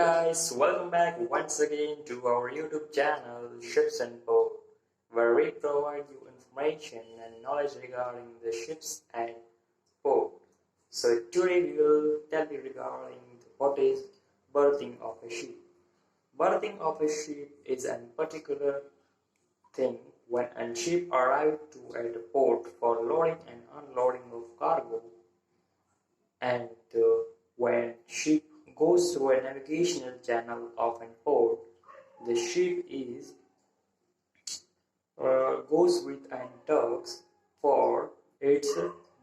guys, welcome back once again to our YouTube channel Ships and Port, where we provide you information and knowledge regarding the ships and port. So today we will tell you regarding what is berthing of a ship. Berthing of a ship is a particular thing when a ship arrives to at a port for loading and unloading of cargo, and when ship goes through a navigational channel of a port, the ship is goes with an tugs for its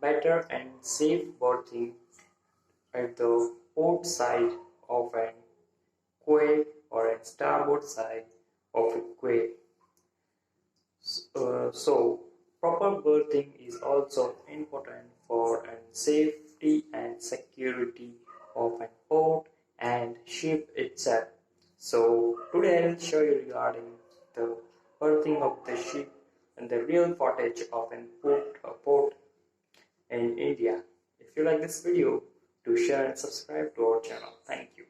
better and safe berthing at the port side of an quay or a starboard side of a quay. So proper berthing is also important for safety and security of a port and ship itself. So today I will show you regarding the berthing of the ship and the real footage of a port in India. If you like this video, do share and subscribe to our channel. Thank you.